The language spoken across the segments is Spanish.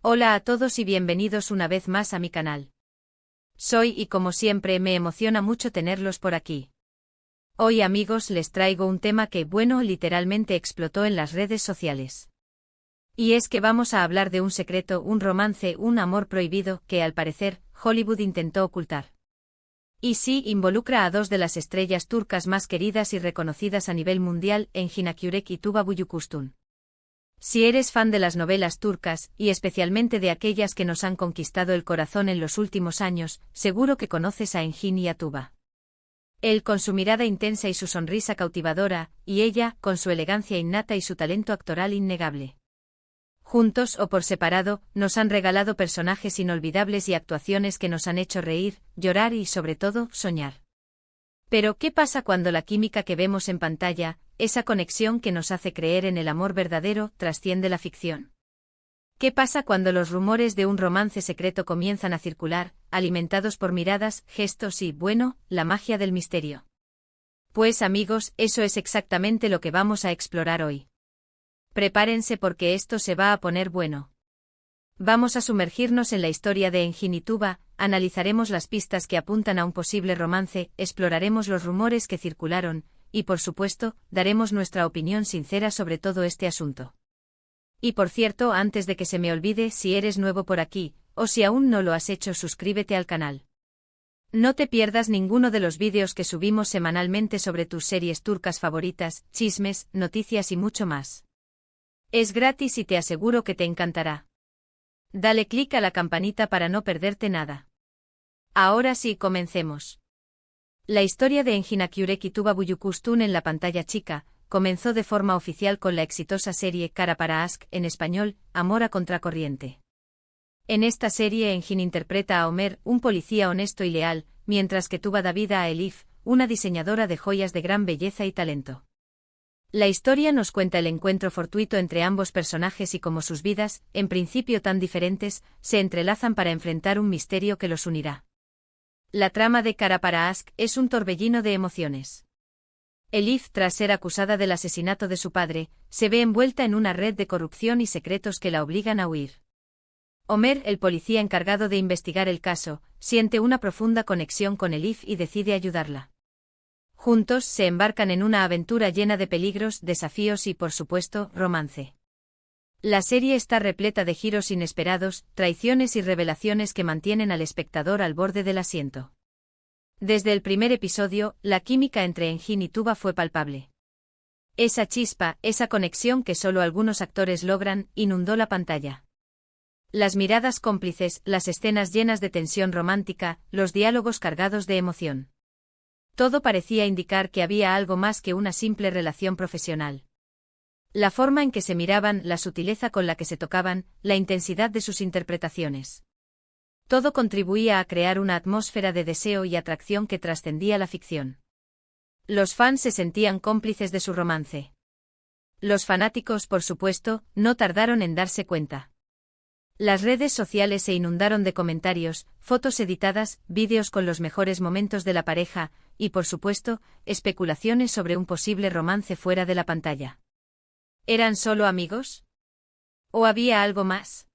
Hola a todos y bienvenidos una vez más a mi canal. Soy y como siempre me emociona mucho tenerlos por aquí. Hoy amigos les traigo un tema que, literalmente explotó en las redes sociales. Y es que vamos a hablar de un secreto, un romance, un amor prohibido que al parecer Hollywood intentó ocultar. Y sí, involucra a dos de las estrellas turcas más queridas y reconocidas a nivel mundial, Engin Akyürek y Tuba Büyüküstün. Si eres fan de las novelas turcas, y especialmente de aquellas que nos han conquistado el corazón en los últimos años, seguro que conoces a Engin y a Tuba. Él con su mirada intensa y su sonrisa cautivadora, y ella con su elegancia innata y su talento actoral innegable. Juntos o por separado, nos han regalado personajes inolvidables y actuaciones que nos han hecho reír, llorar y sobre todo, soñar. Pero, ¿qué pasa cuando la química que vemos en pantalla, esa conexión que nos hace creer en el amor verdadero, trasciende la ficción? ¿Qué pasa cuando los rumores de un romance secreto comienzan a circular, alimentados por miradas, gestos y, la magia del misterio? Pues amigos, eso es exactamente lo que vamos a explorar hoy. Prepárense porque esto se va a poner bueno. Vamos a sumergirnos en la historia de Engin y Tuba, analizaremos las pistas que apuntan a un posible romance, exploraremos los rumores que circularon, y por supuesto, daremos nuestra opinión sincera sobre todo este asunto. Y por cierto, antes de que se me olvide, si eres nuevo por aquí, o si aún no lo has hecho, suscríbete al canal. No te pierdas ninguno de los vídeos que subimos semanalmente sobre tus series turcas favoritas, chismes, noticias y mucho más. Es gratis y te aseguro que te encantará. Dale clic a la campanita para no perderte nada. Ahora sí, comencemos. La historia de Engin Akyürek y Tuba Büyüküstün en la pantalla chica comenzó de forma oficial con la exitosa serie Kara para Aşk, en español, Amor a contracorriente. En esta serie Engin interpreta a Ömer, un policía honesto y leal, mientras que Tuba da vida a Elif, una diseñadora de joyas de gran belleza y talento. La historia nos cuenta el encuentro fortuito entre ambos personajes y cómo sus vidas, en principio tan diferentes, se entrelazan para enfrentar un misterio que los unirá. La trama de Kara para Aşk es un torbellino de emociones. Elif, tras ser acusada del asesinato de su padre, se ve envuelta en una red de corrupción y secretos que la obligan a huir. Ömer, el policía encargado de investigar el caso, siente una profunda conexión con Elif y decide ayudarla. Juntos se embarcan en una aventura llena de peligros, desafíos y, por supuesto, romance. La serie está repleta de giros inesperados, traiciones y revelaciones que mantienen al espectador al borde del asiento. Desde el primer episodio, la química entre Engin y Tuba fue palpable. Esa chispa, esa conexión que solo algunos actores logran, inundó la pantalla. Las miradas cómplices, las escenas llenas de tensión romántica, los diálogos cargados de emoción. Todo parecía indicar que había algo más que una simple relación profesional. La forma en que se miraban, la sutileza con la que se tocaban, la intensidad de sus interpretaciones. Todo contribuía a crear una atmósfera de deseo y atracción que trascendía la ficción. Los fans se sentían cómplices de su romance. Los fanáticos, por supuesto, no tardaron en darse cuenta. Las redes sociales se inundaron de comentarios, fotos editadas, vídeos con los mejores momentos de la pareja, y por supuesto, especulaciones sobre un posible romance fuera de la pantalla. ¿Eran solo amigos? ¿O había algo más?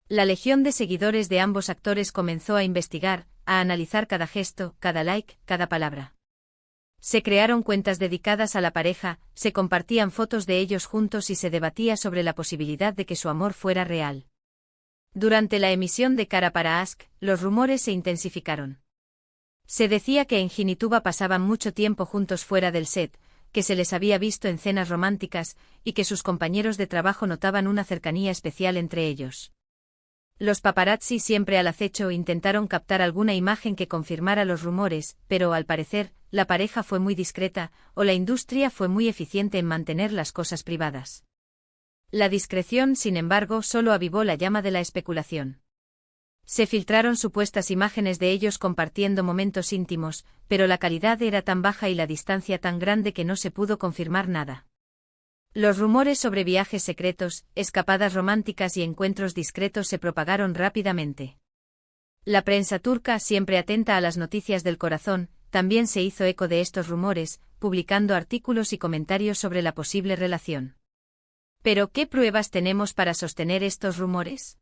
La legión de seguidores de ambos actores comenzó a investigar, a analizar cada gesto, cada like, cada palabra. Se crearon cuentas dedicadas a la pareja, se compartían fotos de ellos juntos y se debatía sobre la posibilidad de que su amor fuera real. Durante la emisión de Kara para Aşk, los rumores se intensificaron. Se decía que Engin y Tuba pasaban mucho tiempo juntos fuera del set, que se les había visto en cenas románticas, y que sus compañeros de trabajo notaban una cercanía especial entre ellos. Los paparazzi, siempre al acecho, intentaron captar alguna imagen que confirmara los rumores, pero al parecer, la pareja fue muy discreta, o la industria fue muy eficiente en mantener las cosas privadas. La discreción, sin embargo, solo avivó la llama de la especulación. Se filtraron supuestas imágenes de ellos compartiendo momentos íntimos, pero la calidad era tan baja y la distancia tan grande que no se pudo confirmar nada. Los rumores sobre viajes secretos, escapadas románticas y encuentros discretos se propagaron rápidamente. La prensa turca, siempre atenta a las noticias del corazón, también se hizo eco de estos rumores, publicando artículos y comentarios sobre la posible relación. ¿Pero qué pruebas tenemos para sostener estos rumores?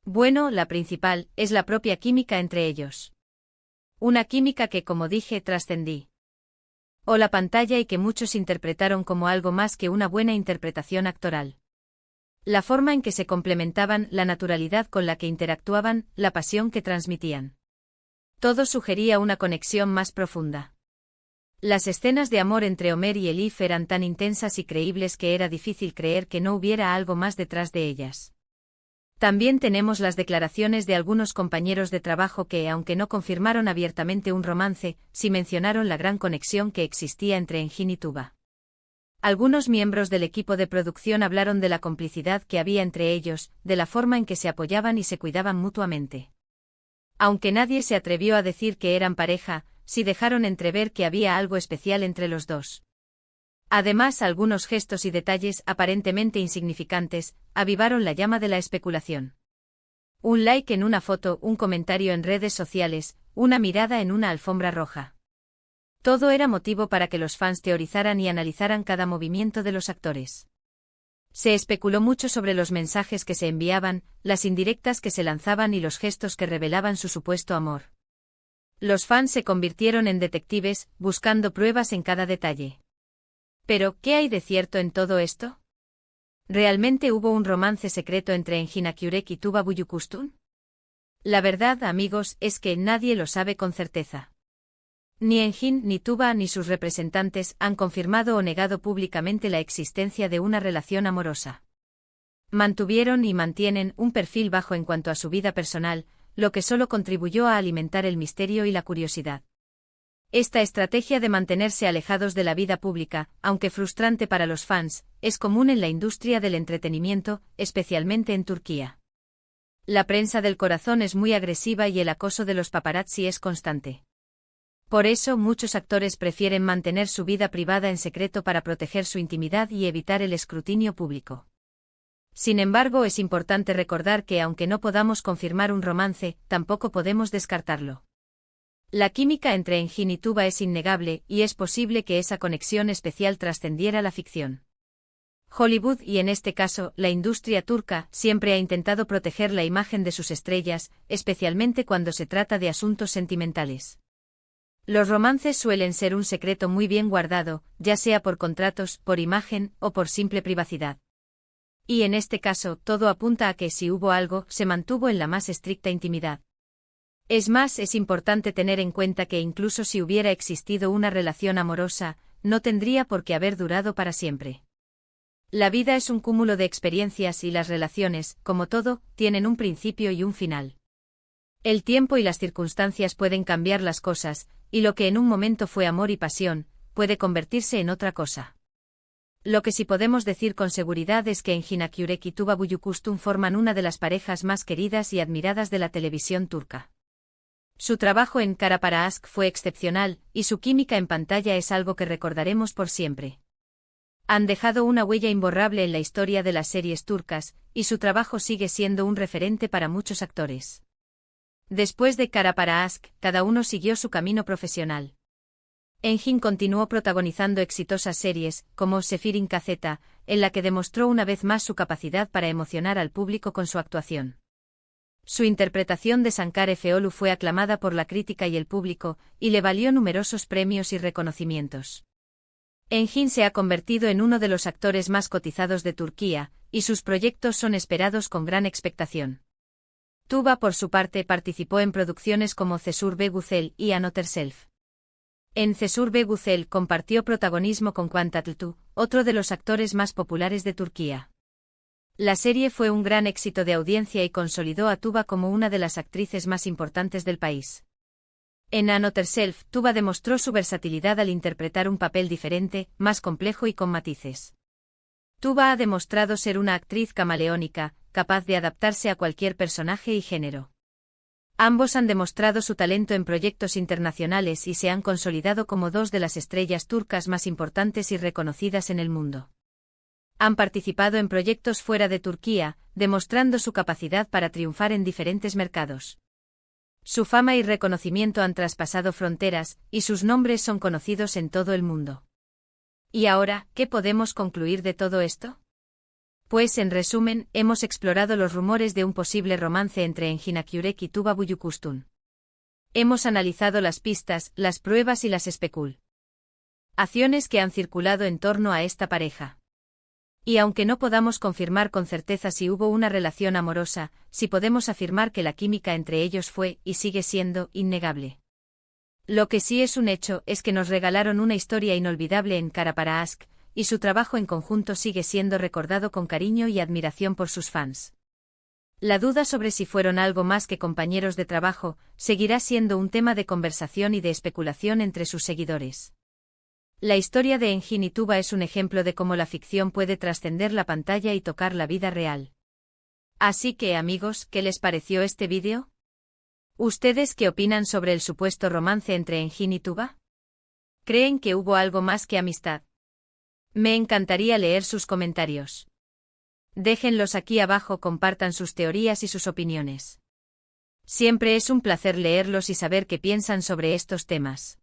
Bueno, la principal es la propia química entre ellos. Una química que, como dije, trascendí. O la pantalla y que muchos interpretaron como algo más que una buena interpretación actoral. La forma en que se complementaban, la naturalidad con la que interactuaban, la pasión que transmitían. Todo sugería una conexión más profunda. Las escenas de amor entre Homer y Elif eran tan intensas y creíbles que era difícil creer que no hubiera algo más detrás de ellas. También tenemos las declaraciones de algunos compañeros de trabajo que, aunque no confirmaron abiertamente un romance, sí mencionaron la gran conexión que existía entre Engin y Tuba. Algunos miembros del equipo de producción hablaron de la complicidad que había entre ellos, de la forma en que se apoyaban y se cuidaban mutuamente. Aunque nadie se atrevió a decir que eran pareja, sí dejaron entrever que había algo especial entre los dos. Además, algunos gestos y detalles aparentemente insignificantes avivaron la llama de la especulación. Un like en una foto, un comentario en redes sociales, una mirada en una alfombra roja. Todo era motivo para que los fans teorizaran y analizaran cada movimiento de los actores. Se especuló mucho sobre los mensajes que se enviaban, las indirectas que se lanzaban y los gestos que revelaban su supuesto amor. Los fans se convirtieron en detectives, buscando pruebas en cada detalle. Pero, ¿qué hay de cierto en todo esto? ¿Realmente hubo un romance secreto entre Engin Akyurek y Tuba Büyüküstün? La verdad, amigos, es que nadie lo sabe con certeza. Ni Engin, ni Tuba, ni sus representantes han confirmado o negado públicamente la existencia de una relación amorosa. Mantuvieron y mantienen un perfil bajo en cuanto a su vida personal, lo que solo contribuyó a alimentar el misterio y la curiosidad. Esta estrategia de mantenerse alejados de la vida pública, aunque frustrante para los fans, es común en la industria del entretenimiento, especialmente en Turquía. La prensa del corazón es muy agresiva y el acoso de los paparazzi es constante. Por eso, muchos actores prefieren mantener su vida privada en secreto para proteger su intimidad y evitar el escrutinio público. Sin embargo, es importante recordar que aunque no podamos confirmar un romance, tampoco podemos descartarlo. La química entre Engin y Tuba es innegable, y es posible que esa conexión especial trascendiera la ficción. Hollywood, y en este caso, la industria turca, siempre ha intentado proteger la imagen de sus estrellas, especialmente cuando se trata de asuntos sentimentales. Los romances suelen ser un secreto muy bien guardado, ya sea por contratos, por imagen, o por simple privacidad. Y en este caso, todo apunta a que si hubo algo, se mantuvo en la más estricta intimidad. Es más, es importante tener en cuenta que incluso si hubiera existido una relación amorosa, no tendría por qué haber durado para siempre. La vida es un cúmulo de experiencias y las relaciones, como todo, tienen un principio y un final. El tiempo y las circunstancias pueden cambiar las cosas, y lo que en un momento fue amor y pasión, puede convertirse en otra cosa. Lo que sí podemos decir con seguridad es que Engin Akyurek y Tuba Büyüküstün forman una de las parejas más queridas y admiradas de la televisión turca. Su trabajo en Kara para Aşk fue excepcional, y su química en pantalla es algo que recordaremos por siempre. Han dejado una huella imborrable en la historia de las series turcas, y su trabajo sigue siendo un referente para muchos actores. Después de Kara para Aşk, cada uno siguió su camino profesional. Engin continuó protagonizando exitosas series, como Sefirin Kazeta, en la que demostró una vez más su capacidad para emocionar al público con su actuación. Su interpretación de Sankar Efeolu fue aclamada por la crítica y el público, y le valió numerosos premios y reconocimientos. Engin se ha convertido en uno de los actores más cotizados de Turquía, y sus proyectos son esperados con gran expectación. Tuba, por su parte, participó en producciones como Cesur Ve Güzel y Another Self. En Cesur Ve Güzel compartió protagonismo con Kaan Tatlıtuğ, otro de los actores más populares de Turquía. La serie fue un gran éxito de audiencia y consolidó a Tuba como una de las actrices más importantes del país. En Another Self, Tuba demostró su versatilidad al interpretar un papel diferente, más complejo y con matices. Tuba ha demostrado ser una actriz camaleónica, capaz de adaptarse a cualquier personaje y género. Ambos han demostrado su talento en proyectos internacionales y se han consolidado como dos de las estrellas turcas más importantes y reconocidas en el mundo. Han participado en proyectos fuera de Turquía, demostrando su capacidad para triunfar en diferentes mercados. Su fama y reconocimiento han traspasado fronteras, y sus nombres son conocidos en todo el mundo. ¿Y ahora, qué podemos concluir de todo esto? Pues en resumen, hemos explorado los rumores de un posible romance entre Engin Akyurek y Tuba Büyüküstün. Hemos analizado las pistas, las pruebas y las especulaciones que han circulado en torno a esta pareja. Y aunque no podamos confirmar con certeza si hubo una relación amorosa, sí podemos afirmar que la química entre ellos fue, y sigue siendo, innegable. Lo que sí es un hecho es que nos regalaron una historia inolvidable en Kara para Aşk, y su trabajo en conjunto sigue siendo recordado con cariño y admiración por sus fans. La duda sobre si fueron algo más que compañeros de trabajo seguirá siendo un tema de conversación y de especulación entre sus seguidores. La historia de Engin y Tuba es un ejemplo de cómo la ficción puede trascender la pantalla y tocar la vida real. Así que, amigos, ¿qué les pareció este vídeo? ¿Ustedes qué opinan sobre el supuesto romance entre Engin y Tuba? ¿Creen que hubo algo más que amistad? Me encantaría leer sus comentarios. Déjenlos aquí abajo, compartan sus teorías y sus opiniones. Siempre es un placer leerlos y saber qué piensan sobre estos temas.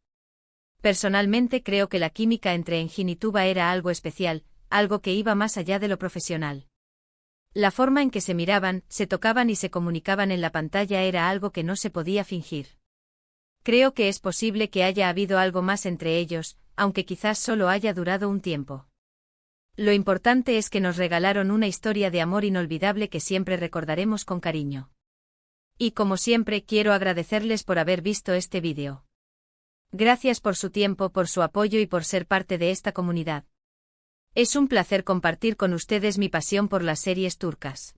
Personalmente creo que la química entre Engin y Tuba era algo especial, algo que iba más allá de lo profesional. La forma en que se miraban, se tocaban y se comunicaban en la pantalla era algo que no se podía fingir. Creo que es posible que haya habido algo más entre ellos, aunque quizás solo haya durado un tiempo. Lo importante es que nos regalaron una historia de amor inolvidable que siempre recordaremos con cariño. Y como siempre quiero agradecerles por haber visto este vídeo. Gracias por su tiempo, por su apoyo y por ser parte de esta comunidad. Es un placer compartir con ustedes mi pasión por las series turcas.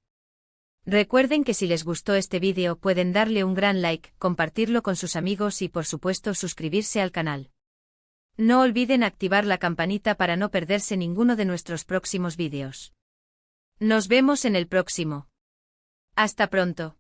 Recuerden que si les gustó este vídeo pueden darle un gran like, compartirlo con sus amigos y por supuesto suscribirse al canal. No olviden activar la campanita para no perderse ninguno de nuestros próximos vídeos. Nos vemos en el próximo. Hasta pronto.